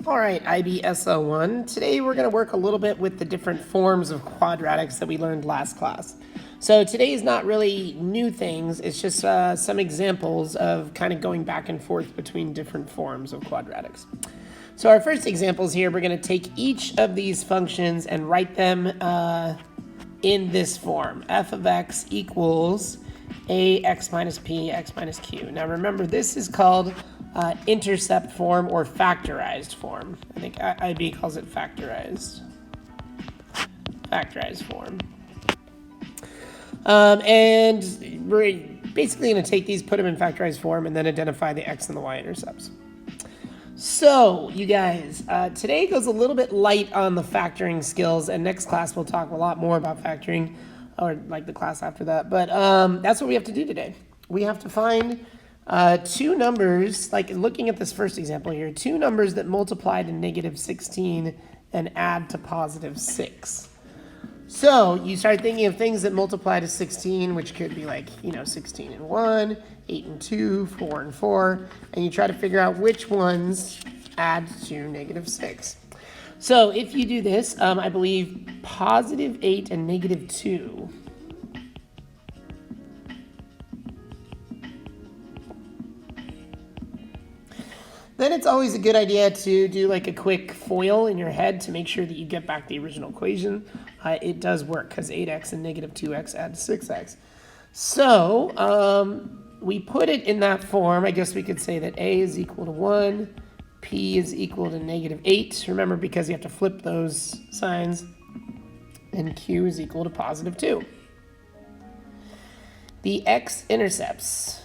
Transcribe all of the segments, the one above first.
All right, IBSO1. Today we're going to work a little bit with the different forms of quadratics that we learned last class. So today is not really new things, it's just some examples of kind of going back and forth between different forms of quadratics. So our first examples here, we're going to take each of these functions and write them in this form. F of x equals ax minus p, x minus q. Now remember, this is called intercept form or factorized form. I think IB calls it factorized form. And we're basically going to take these, put them in factorized form, and then identify the x and the y intercepts. So, you guys, today goes a little bit light on the factoring skills, and next class we'll talk a lot more about factoring, or like the class after that. But that's what we have to do today. We have to find two numbers, like looking at this first example here, two numbers that multiply to negative 16 and add to positive 6. So you start thinking of things that multiply to 16, which could be like, 16 and 1, 8 and 2, 4 and 4, and you try to figure out which ones add to negative 6. So if you do this, I believe positive 8 and negative 2 then it's always a good idea to do like a quick FOIL in your head to make sure that you get back the original equation. It does work because 8x and negative 2x add to 6x. So we put it in that form. I guess we could say that a is equal to 1, p is equal to negative 8. Remember, because you have to flip those signs. And q is equal to positive 2. The x-intercepts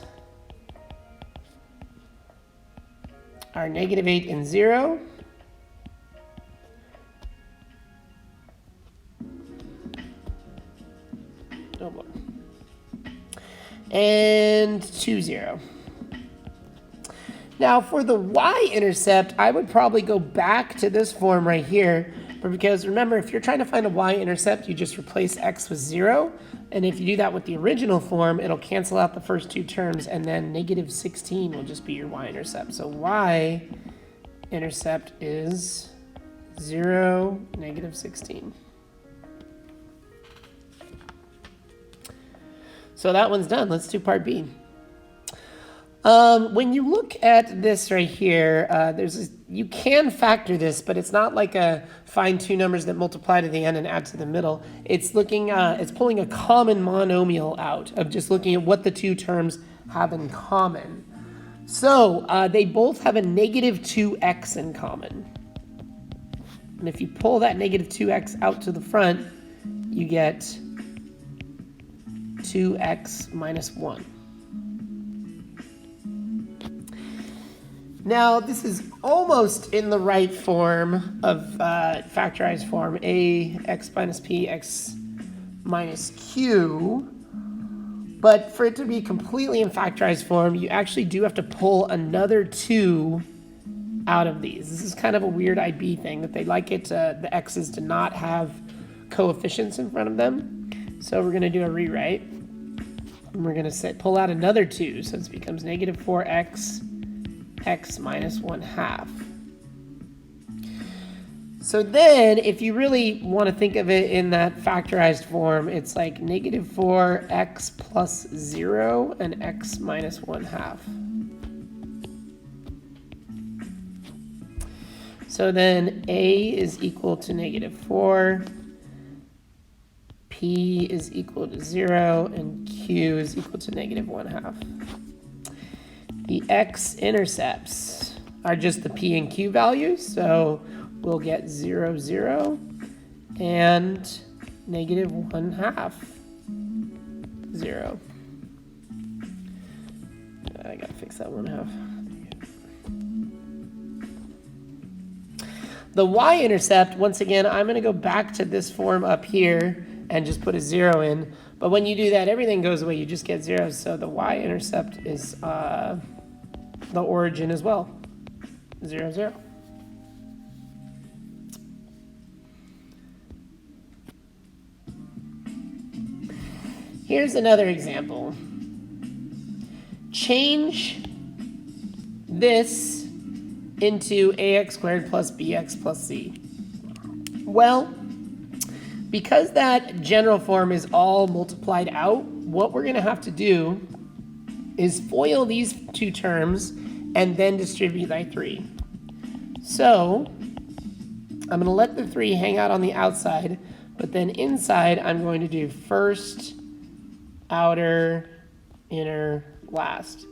are negative 8 and 0. Oh boy. And 2, 0. Now for the y-intercept, I would probably go back to this form right here, but because remember, if you're trying to find a y-intercept, you just replace x with 0. And if you do that with the original form, it'll cancel out the first two terms, and then negative 16 will just be your y-intercept. So y-intercept is 0, negative 16. So that one's done. Let's do part B. When you look at this right here, you can factor this, but it's not like a find two numbers that multiply to the end and add to the middle. It's it's pulling a common monomial out of just looking at what the two terms have in common. So they both have a negative 2x in common. And if you pull that negative 2x out to the front, you get 2x minus 1. Now, this is almost in the right form of factorized form, ax minus p, x minus q. But for it to be completely in factorized form, you actually do have to pull another 2 out of these. This is kind of a weird IB thing, that they like it the x's to not have coefficients in front of them. So we're going to do a rewrite. And we're going to pull out another 2, so this becomes negative 4x, x minus 1/2. So then, if you really want to think of it in that factorized form, it's like negative 4x plus 0 and x minus 1/2. So then a is equal to negative 4, p is equal to 0, and q is equal to negative 1/2. The x-intercepts are just the p and q values, so we'll get 0, 0, and negative 1/2, 0. I gotta fix that 1/2. The y-intercept, once again, I'm gonna go back to this form up here and just put a 0 in. But when you do that, everything goes away. You just get 0. So the y-intercept is the origin as well. 0, 0. Here's another example. Change this into ax squared plus bx plus c? Well, because that general form is all multiplied out, what we're going to have to do is FOIL these two terms and then distribute by 3. So I'm going to let the 3 hang out on the outside, but then inside I'm going to do first, outer, inner, last.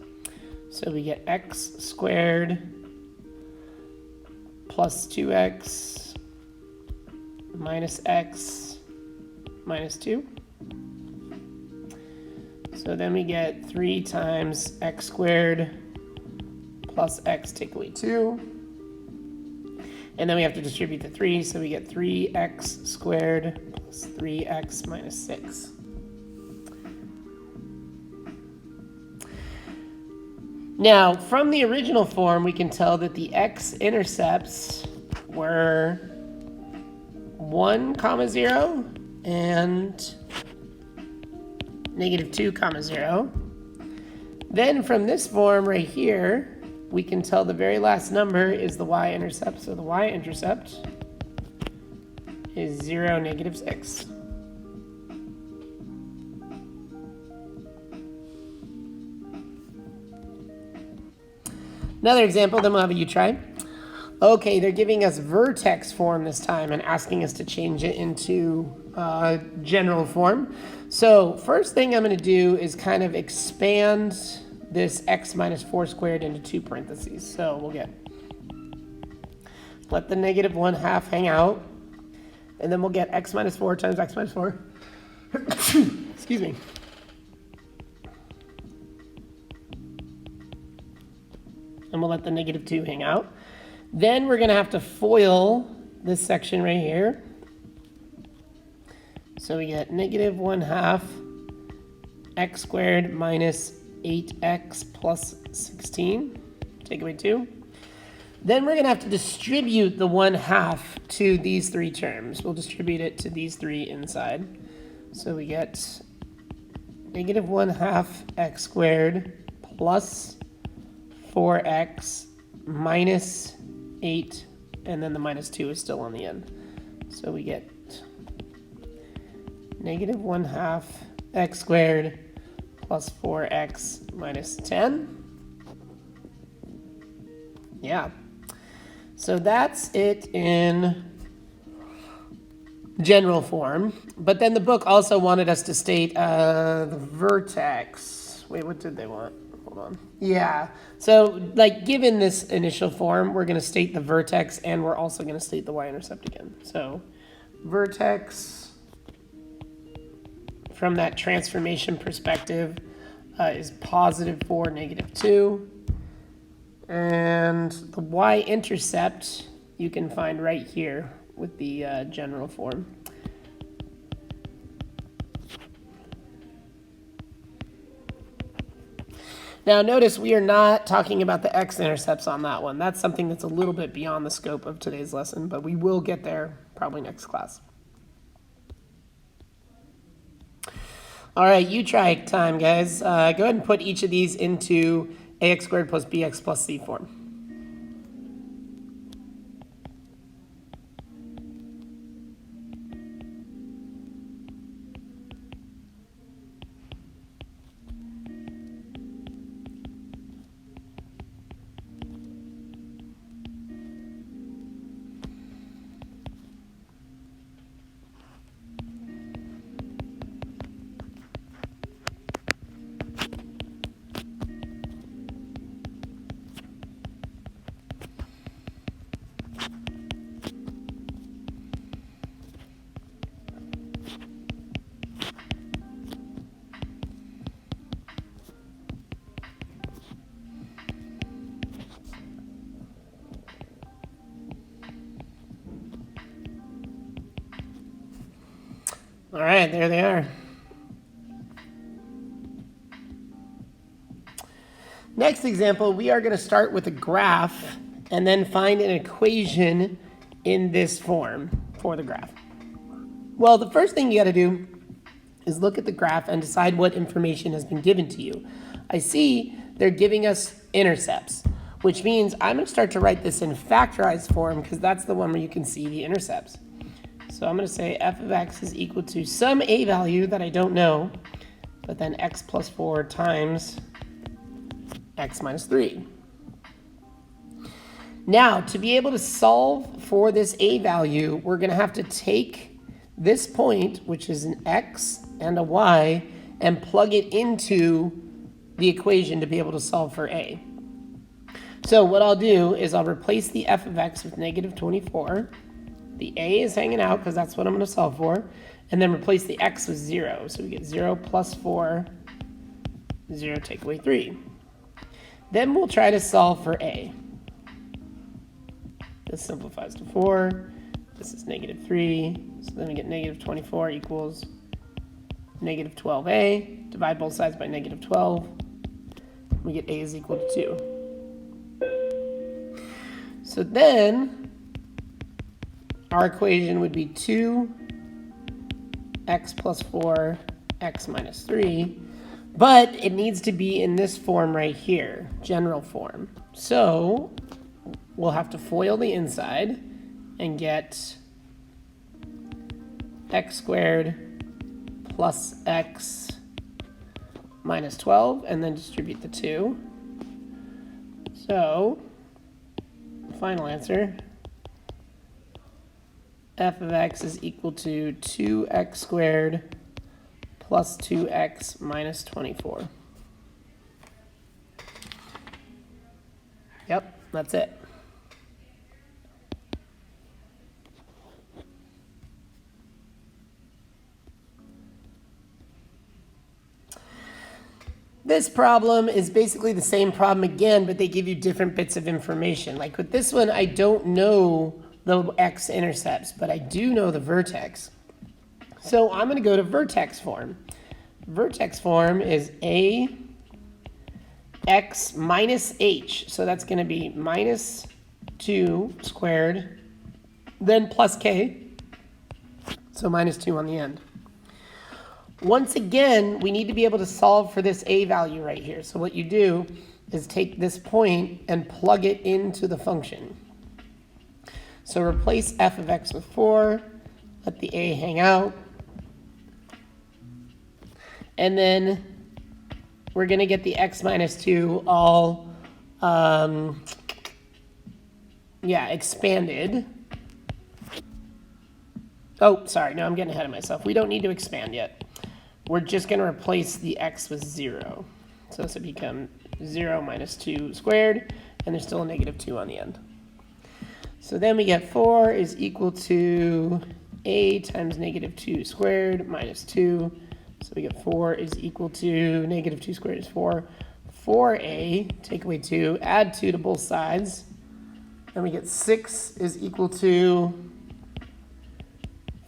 So we get x squared plus 2x minus x minus 2. So then we get 3 times x squared plus x take away 2. And then we have to distribute the 3, so we get 3x squared plus 3x minus 6. Now, from the original form, we can tell that the x-intercepts were 1, 0 and negative 2, 0. Then from this form right here, we can tell the very last number is the y-intercept. So the y-intercept is 0, negative 6. Another example, then we'll have you try. Okay, they're giving us vertex form this time and asking us to change it into general form. So first thing I'm going to do is kind of expand this x minus 4 squared into 2 parentheses. So we'll get, let the negative 1/2 hang out, and then we'll get x minus 4 times x minus 4. Excuse me. And we'll let the negative 2 hang out. Then we're going to have to FOIL this section right here. So we get negative 1/2 x squared minus 8x plus 16, take away 2. Then we're going to have to distribute the 1/2 to these 3 terms. We'll distribute it to these 3 inside. So we get negative 1/2 x squared plus 4x minus 8, and then the minus 2 is still on the end. So we get negative 1/2 x squared plus 4x minus 10. Yeah. So that's it in general form. But then the book also wanted us to state the vertex. Wait, what did they want? Hold on. Yeah. So, like, given this initial form, we're going to state the vertex, and we're also going to state the y-intercept again. So, vertex, from that transformation perspective, is positive 4, negative 2. And the y-intercept you can find right here with the general form. Now notice we are not talking about the x-intercepts on that one. That's something that's a little bit beyond the scope of today's lesson, but we will get there probably next class. All right, you try time, guys. Go ahead and put each of these into ax squared plus bx plus c form. All right, there they are. Next example, we are going to start with a graph and then find an equation in this form for the graph. Well, the first thing you got to do is look at the graph and decide what information has been given to you. I see they're giving us intercepts. which means I'm going to start to write this in factorized form because that's the one where you can see the intercepts. So I'm going to say f of x is equal to some a value that I don't know, but then x plus 4 times x minus 3. Now, to be able to solve for this a value, we're going to have to take this point, which is an x and a y, and plug it into the equation to be able to solve for a. So what I'll do is I'll replace the f of x with negative 24. The a is hanging out because that's what I'm going to solve for. And then replace the x with 0. So we get 0 plus 4, 0 take away 3. Then we'll try to solve for a. This simplifies to 4. This is negative 3. So then we get negative 24 equals negative 12a. Divide both sides by negative 12. We get a is equal to 2. So then our equation would be 2x plus 4, x minus 3. But it needs to be in this form right here, general form. So we'll have to FOIL the inside and get x squared plus x minus 12, and then distribute the 2. So, final answer, f of x is equal to 2x squared plus 2x minus 24. Yep, that's it. This problem is basically the same problem again, but they give you different bits of information. Like with this one, I don't know the x-intercepts, but I do know the vertex. So I'm going to go to vertex form. Vertex form is a x minus h. So that's going to be minus 2 squared, then plus k. So minus 2 on the end. Once again, we need to be able to solve for this a value right here. So what you do is take this point and plug it into the function. So replace f of x with 4, let the a hang out, and then we're going to get the x minus 2 all, expanded. Oh, sorry, no, I'm getting ahead of myself. We don't need to expand yet. We're just going to replace the x with 0. So this will become 0 minus 2 squared, and there's still a negative 2 on the end. So then we get 4 is equal to a times negative 2 squared minus 2. So we get 4 is equal to negative 2 squared is 4. 4a, take away 2, add 2 to both sides. And we get 6 is equal to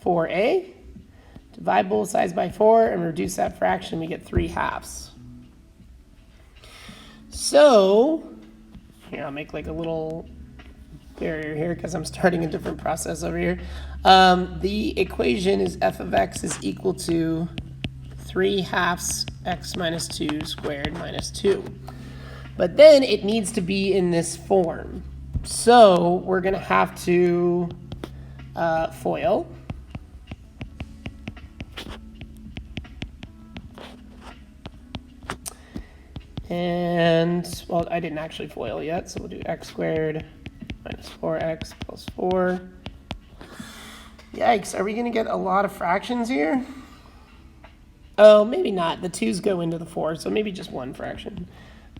4a. Divide both sides by 4 and reduce that fraction, we get 3/2. So, here I'll make like a little barrier here because I'm starting a different process over here. The equation is f of x is equal to 3/2 x minus 2 squared minus 2. But then it needs to be in this form. So we're going to have to FOIL. And, well, I didn't actually FOIL yet, so we'll do x squared minus 4x plus 4. Yikes, are we going to get a lot of fractions here? Oh, maybe not. The 2's go into the 4, so maybe just one fraction.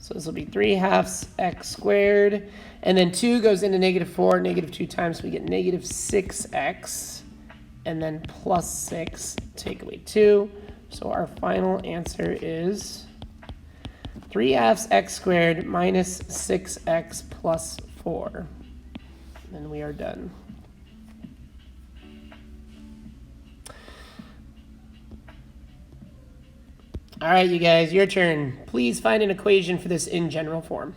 So this will be 3/2 x squared. And then 2 goes into negative 4, negative 2 times, so we get negative 6x. And then plus 6, take away 2. So our final answer is 3/2 x squared minus 6x plus 4. And we are done. All right, you guys, your turn. Please find an equation for this in general form.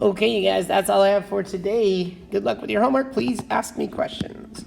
Okay, you guys, that's all I have for today. Good luck with your homework. Please ask me questions.